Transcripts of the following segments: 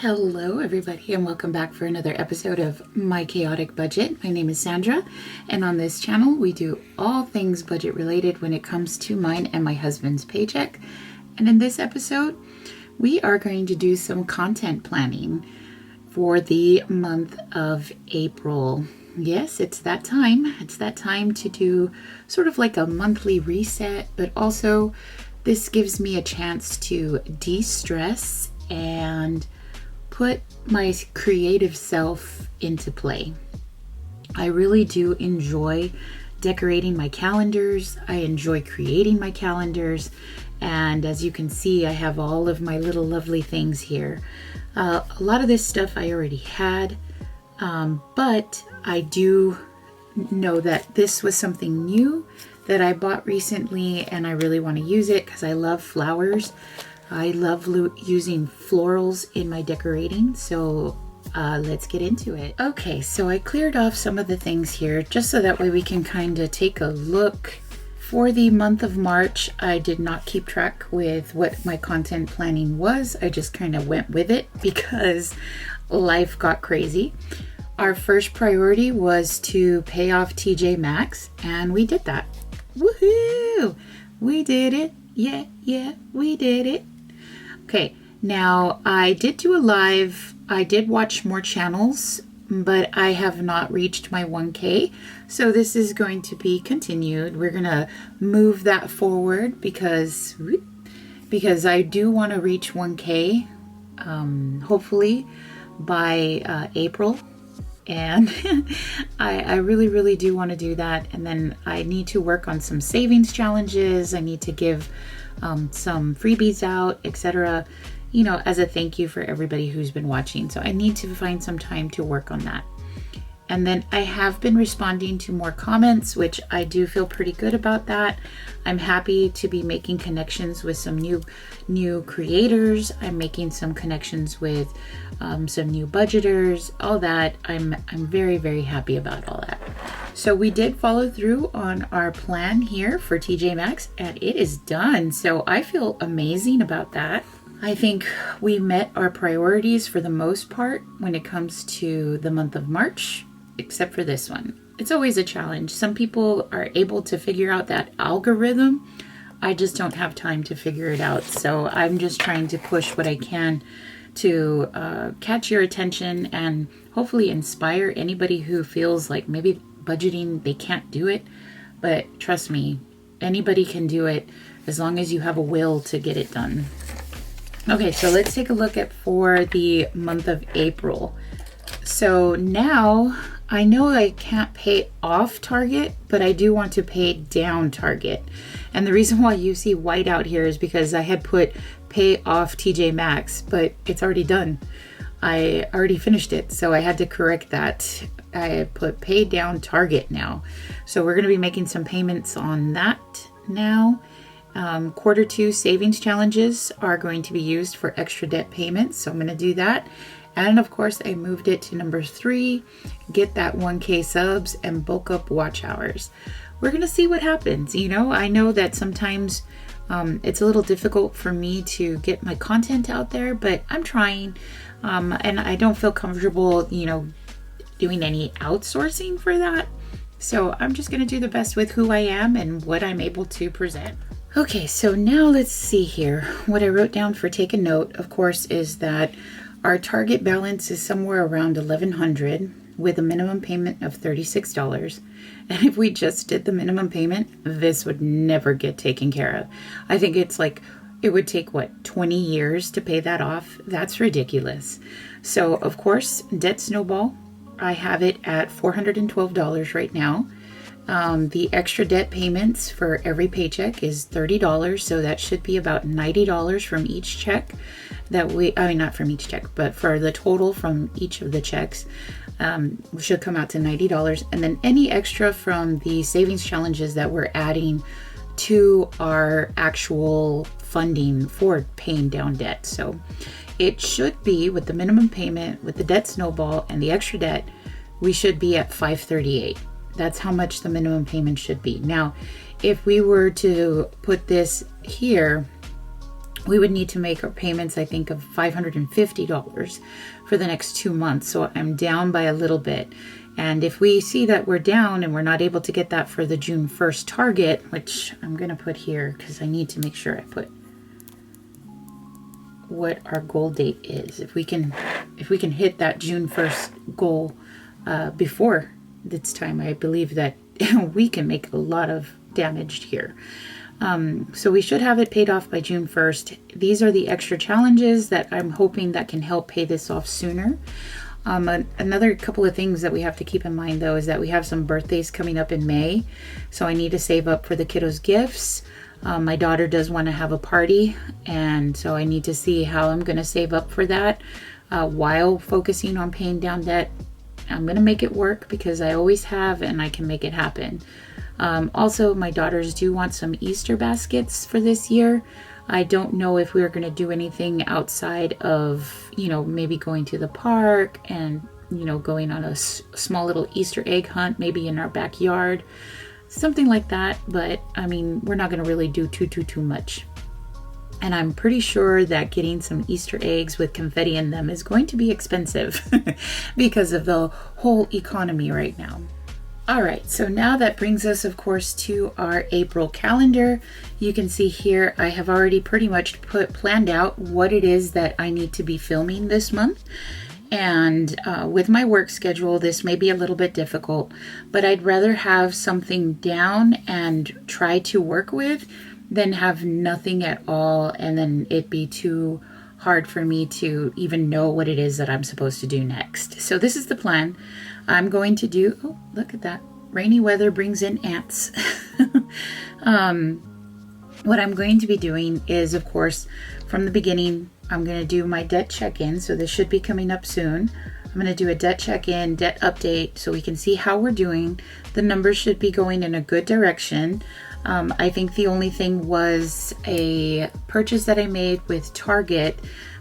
Hello everybody and welcome back for another episode of My Chaotic Budget. My name is Sandra and on this channel we do all things budget related when it comes to mine and my husband's paycheck. And in this episode we are going to do some content planning for the month of April. Yes, it's that time. It's that time to do sort of like a monthly reset, but also this gives me a chance to de-stress and put my creative self into play. I really do enjoy decorating my calendars. I enjoy creating my calendars. And as you can see, I have all of my little lovely things here. A lot of this stuff I already had, but I do know that this was something new that I bought recently and I really want to use it because I love flowers. I love using florals in my decorating, so let's get into it. Okay, so I cleared off some of the things here just so that way we can kind of take a look. For the month of March, I did not keep track with what my content planning was. I just kind of went with it because life got crazy. Our first priority was to pay off TJ Maxx, and we did that. Woohoo! We did it. Yeah, we did it. Okay, now I did do a live. I did watch more channels, but I have not reached my 1K. So this is going to be continued. We're going to move that forward because I do want to reach 1K, hopefully by April. And I really do want to do that. And then I need to work on some savings challenges. I need to give some freebies out, etc., you know, as a thank you for everybody who's been watching. So I need to find some time to work on that. And then I have been responding to more comments, which I do feel pretty good about that. I'm happy to be making connections with some new creators. I'm making some connections with some new budgeters, all that. I'm very happy about all that. So we did follow through on our plan here for TJ Maxx and it is done. So I feel amazing about that. I think we met our priorities for the most part when it comes to the month of March, except for this one. It's always a challenge. Some people are able to figure out that algorithm. I just don't have time to figure it out. So I'm just trying to push what I can to catch your attention and hopefully inspire anybody who feels like maybe budgeting, they can't do it. But trust me, anybody can do it as long as you have a will to get it done. Okay, so let's take a look at for the month of April. So now I know I can't pay off Target, but I do want to pay down Target. And the reason why you see white out here is because I had put pay off TJ Maxx, but it's already done. I already finished it, so I had to correct that. I put pay down Target now. So we're going to be making some payments on that now. Quarter 2 savings challenges are going to be used for extra debt payments, so I'm going to do that. And of course I moved it to number 3, get that 1K subs and bulk up watch hours. We're going to see what happens. You know, I know that sometimes it's a little difficult for me to get my content out there, but I'm trying. And I don't feel comfortable, you know, doing any outsourcing for that. So I'm just going to do the best with who I am and what I'm able to present. Okay, so now let's see here. What I wrote down for take a note, of course, is that our target balance is somewhere around $1,100 with a minimum payment of $36. And if we just did the minimum payment, this would never get taken care of. I think it's like, it would take, 20 years to pay that off? That's ridiculous. So, of course, debt snowball. I have it at $412 right now. The extra debt payments for every paycheck is $30, so that should be about $90 from each check not from each check, but for the total from each of the checks, should come out to $90. And then any extra from the savings challenges that we're adding to our actual funding for paying down debt. So it should be, with the minimum payment, with the debt snowball and the extra debt, we should be at $538. That's how much the minimum payment should be. Now, if we were to put this here, we would need to make our payments, I think, of $550 for the next 2 months. So I'm down by a little bit. And if we see that we're down and we're not able to get that for the June 1st target, which I'm going to put here because I need to make sure I put what our goal date is. If we can hit that June 1st goal before this time, I believe that we can make a lot of damage here. So we should have it paid off by June 1st. These are the extra challenges that I'm hoping that can help pay this off sooner. Another couple of things that we have to keep in mind, though, is that we have some birthdays coming up in May. So I need to save up for the kiddos' gifts. My daughter does want to have a party, and so I need to see how I'm going to save up for that while focusing on paying down debt. I'm going to make it work because I always have, and I can make it happen. Also, my daughters do want some Easter baskets for this year. I don't know if we're going to do anything outside of, maybe going to the park and, going on a small little Easter egg hunt, maybe in our backyard, something like that. But I mean, we're not going to really do too much. And I'm pretty sure that getting some Easter eggs with confetti in them is going to be expensive because of the whole economy right now. All right, so now that brings us, of course, to our April calendar. You can see here I have already pretty much planned out what it is that I need to be filming this month. And with my work schedule, this may be a little bit difficult, but I'd rather have something down and try to work with than have nothing at all and then it be too hard for me to even know what it is that I'm supposed to do next. So this is the plan. I'm going to do, oh, look at that. Rainy weather brings in ants. What I'm going to be doing is, of course, from the beginning, I'm going to do my debt check-in. So this should be coming up soon. I'm going to do a debt check-in, debt update, so we can see how we're doing. The numbers should be going in a good direction. I think the only thing was a purchase that I made with Target,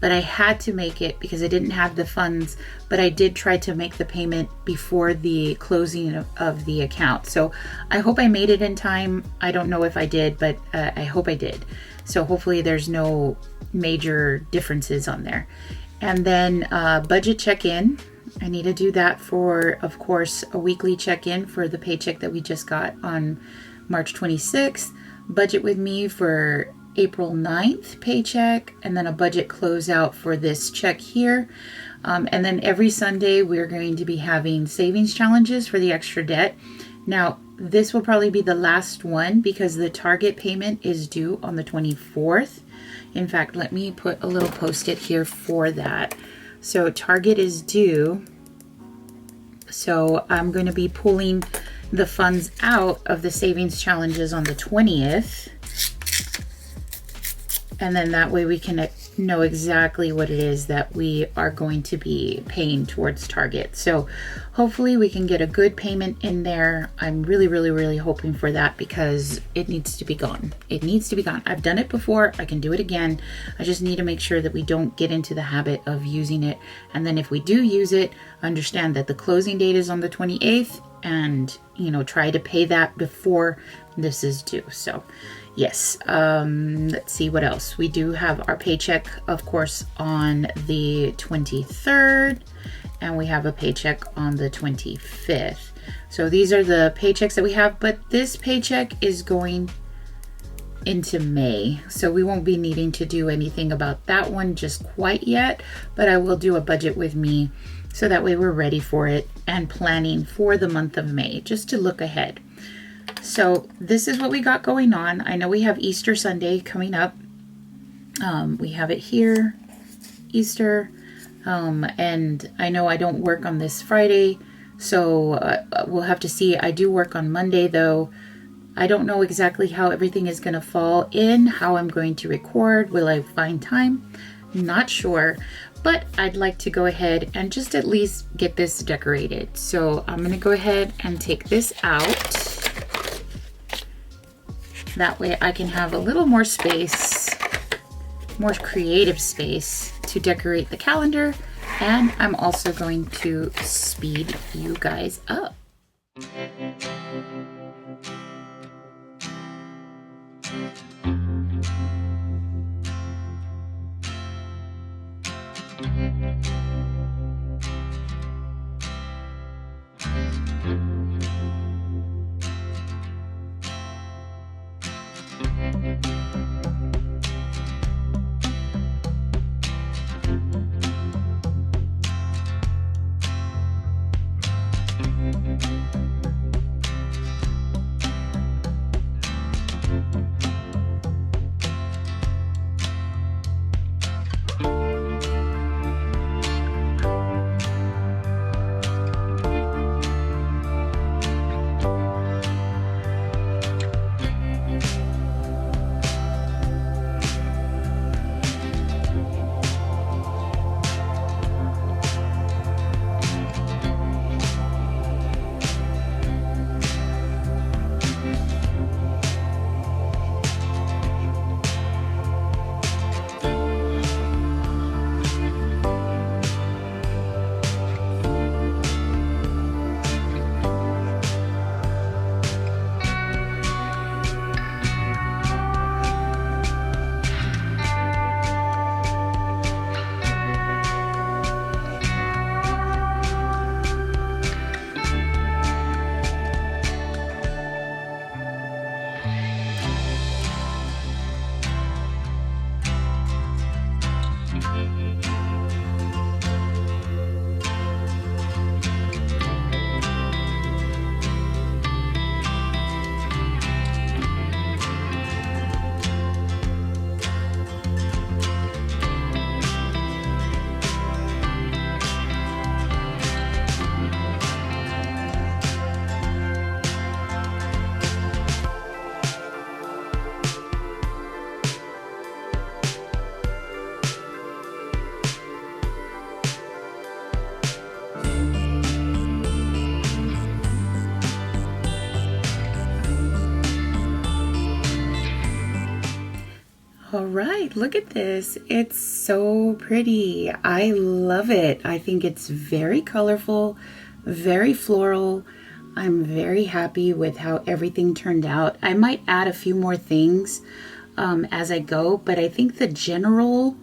but I had to make it because I didn't have the funds, but I did try to make the payment before the closing of the account. So I hope I made it in time. I don't know if I did, but I hope I did. So hopefully there's no major differences on there. And then budget check-in. I need to do that for, of course, a weekly check-in for the paycheck that we just got on March 26th, budget with me for April 9th paycheck, and then a budget closeout for this check here. And then every Sunday, we're going to be having savings challenges for the extra debt. Now, this will probably be the last one because the Target payment is due on the 24th. In fact, let me put a little post-it here for that. So Target is due. So I'm going to be pulling the funds out of the savings challenges on the 20th. And then that way we can know exactly what it is that we are going to be paying towards Target. So hopefully we can get a good payment in there. I'm really hoping for that because it needs to be gone. It needs to be gone. I've done it before. I can do it again. I just need to make sure that we don't get into the habit of using it. And then if we do use it, understand that the closing date is on the 28th and, try to pay that before this is due. So yes, let's see what else. We do have our paycheck, of course, on the 23rd, and we have a paycheck on the 25th. So these are the paychecks that we have, but this paycheck is going into May, so we won't be needing to do anything about that one just quite yet, but I will do a budget with me so that way we're ready for it and planning for the month of May, just to look ahead. So this is what we got going on. I know we have Easter Sunday coming up. We have it here, Easter. And I know I don't work on this Friday, so we'll have to see. I do work on Monday, though. I don't know exactly how everything is going to fall in, how I'm going to record. Will I find time? Not sure. But I'd like to go ahead and just at least get this decorated. So I'm going to go ahead and take this out. That way I can have a little more space, more creative space to decorate the calendar. And I'm also going to speed you guys up. All right, look at this. It's so pretty. I love it. I think it's very colorful, very floral. I'm very happy with how everything turned out. I might add a few more things as I go, but I think the general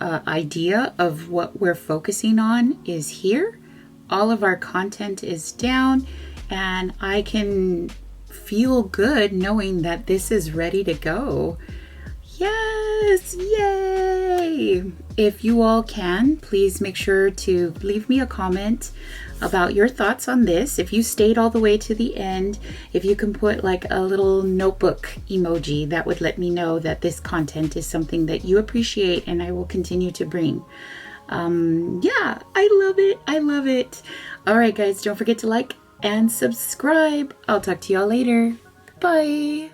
idea of what we're focusing on is here. All of our content is down, and I can feel good knowing that this is ready to go. Yes, yay! If you all can, please make sure to leave me a comment about your thoughts on this. If you stayed all the way to the end, if you can put like a little notebook emoji, that would let me know that this content is something that you appreciate and I will continue to bring. Yeah, I love it. I love it. All right, guys, don't forget to like and subscribe. I'll talk to y'all later. Bye.